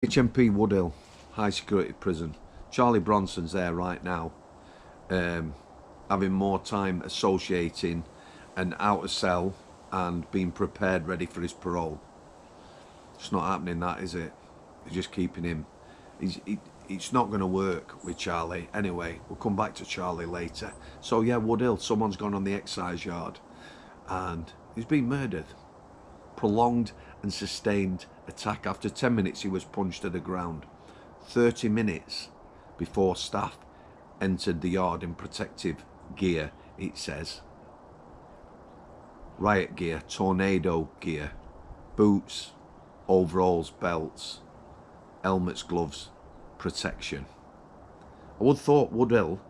HMP Woodhill, high security prison. Charlie Bronson's there right now, having more time associating and out of cell and being prepared, ready for his parole. It's not happening, that, is it? They're just keeping him. It's not going to work with Charlie. Anyway, we'll come back to Charlie later. So yeah, Woodhill, someone's gone on the excise yard and he's been murdered. Prolonged and sustained attack. After 10 minutes he was punched to the ground. 30 minutes before staff entered the yard in protective gear, it says. Riot gear, tornado gear, boots, overalls, belts, helmets, gloves, protection. I would have thought Woodhill,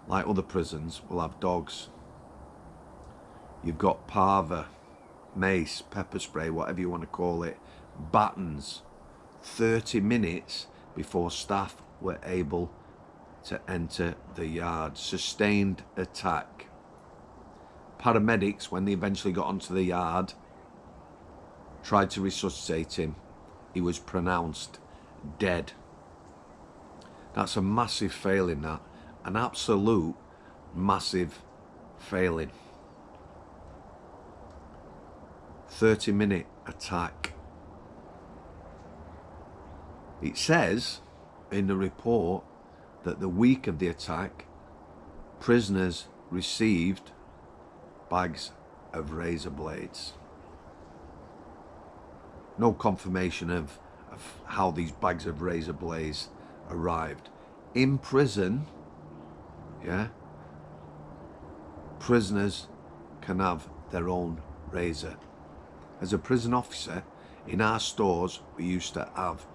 like other prisons, will have dogs. You've got parva, mace, pepper spray, whatever you want to call it, batons. 30 minutes before staff were able to enter the yard. Sustained attack. Paramedics, when they eventually got onto the yard, tried to resuscitate him. He was pronounced dead. That's a massive failing, that. An absolute massive failing. 30-minute attack. It says in the report that the week of the attack, prisoners received bags of razor blades. No confirmation of how these bags of razor blades arrived. In prison, yeah, prisoners can have their own razor. As a prison officer, in our stores, we used to have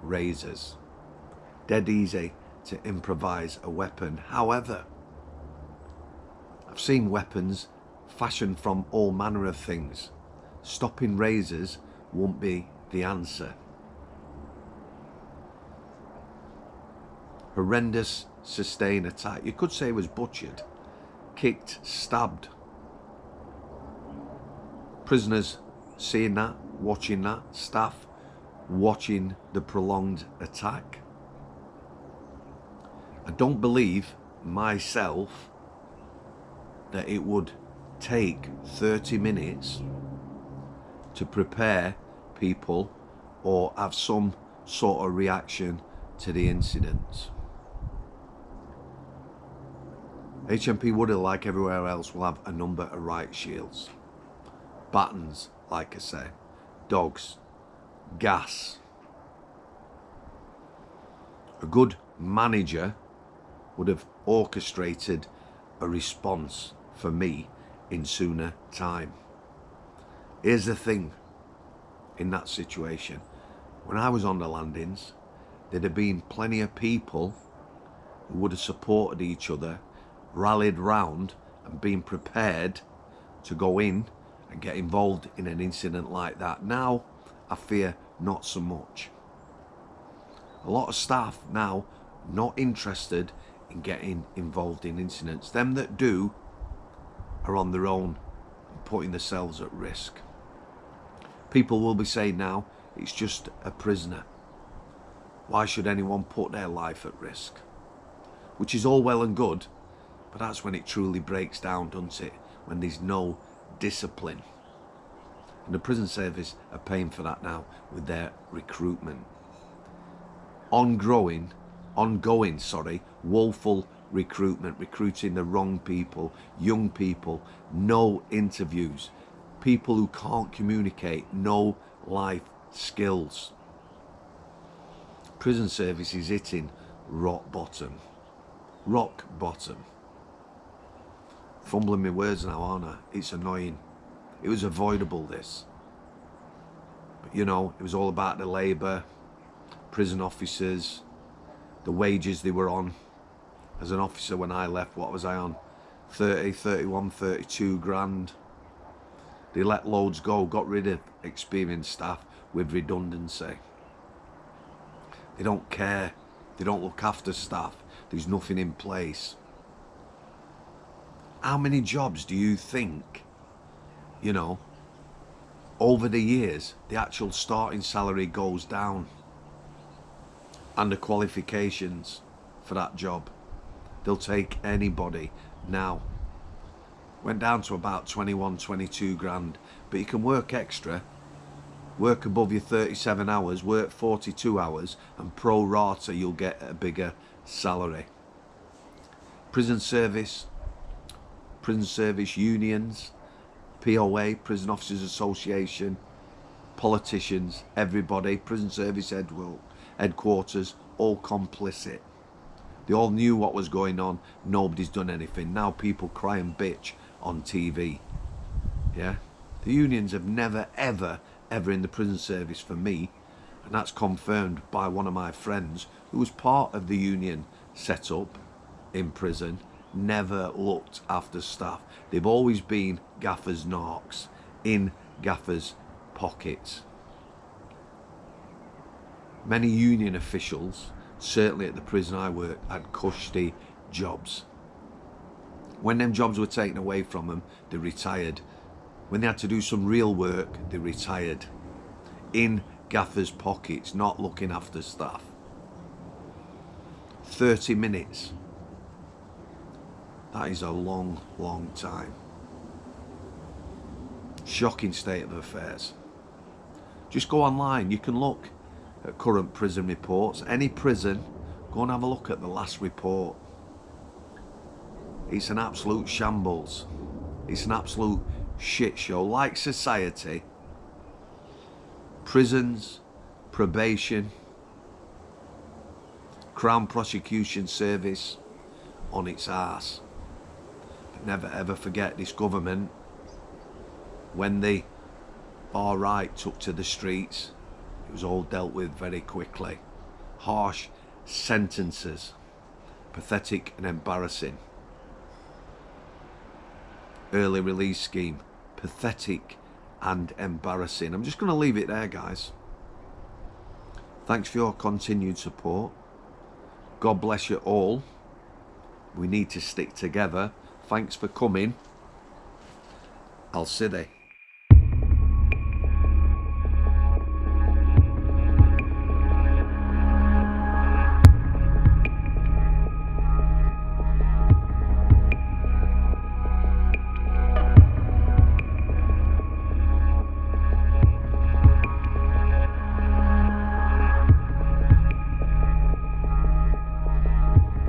razors. Dead easy to improvise a weapon. However, I've seen weapons fashioned from all manner of things. Stopping razors won't be the answer. Horrendous sustained attack. You could say he was butchered, kicked, stabbed. Prisoners seeing that, watching that, staff watching the prolonged attack. I don't believe myself that it would take 30 minutes to prepare people or have some sort of reaction to the incidents. HMP Woodhill, like everywhere else, will have a number of riot shields. Batons, like I say, dogs, gas. A good manager would have orchestrated a response for me in sooner time. Here's the thing in that situation. When I was on the landings, there'd have been plenty of people who would have supported each other, rallied round and been prepared to go in and get involved in an incident like that. Now, I fear not so much. A lot of staff now not interested in getting involved in incidents. Them that do are on their own and putting themselves at risk. People will be saying now, it's just a prisoner. Why should anyone put their life at risk? Which is all well and good, but that's when it truly breaks down, doesn't it? When there's no discipline. And the prison service are paying for that now with their recruitment. Ongoing, woeful recruitment, recruiting the wrong people, young people, no interviews, people who can't communicate, no life skills. Prison service is hitting rock bottom. Rock bottom. Fumbling my words now, aren't I? It's annoying. It was avoidable, this. But you know, it was all about the labour, prison officers, the wages they were on. As an officer when I left, what was I on? 30, 31, 32 grand. They let loads go, got rid of experienced staff with redundancy. They don't care. They don't look after staff. There's nothing in place. How many jobs do you think, you know, over the years, the actual starting salary goes down? and the qualifications for that job. They'll take anybody now. Went down to about 21, 22 grand, but you can work extra, work above your 37 hours, work 42 hours, and pro rata you'll get a bigger salary. Prison service unions, POA, Prison Officers Association, politicians, everybody, prison service headquarters, all complicit. They all knew what was going on. Nobody's done anything. Now people cry and bitch on TV. Yeah, the unions have never ever in the prison service for me, and that's confirmed by one of my friends who was part of the union set up in prison. Never looked after staff. They've always been gaffers' narcs, in gaffers' pockets. Many union officials, certainly at the prison I worked, had cushy jobs. When them jobs were taken away from them, they retired. When they had to do some real work, they retired. In gaffers' pockets, not looking after staff. 30 minutes. That is a long, long time. Shocking state of affairs. Just go online, you can look at current prison reports. Any prison, go and have a look at the last report. It's an absolute shambles. It's an absolute shit show. Like society, prisons, probation, Crown Prosecution Service on its arse. But never ever forget this government, when the far right took to the streets, it was all dealt with very quickly. Harsh sentences, pathetic and embarrassing. Early release scheme, pathetic and embarrassing. I'm just going to leave it there, guys. Thanks for your continued support. God bless you all. We need to stick together. Thanks for coming. I'll see you.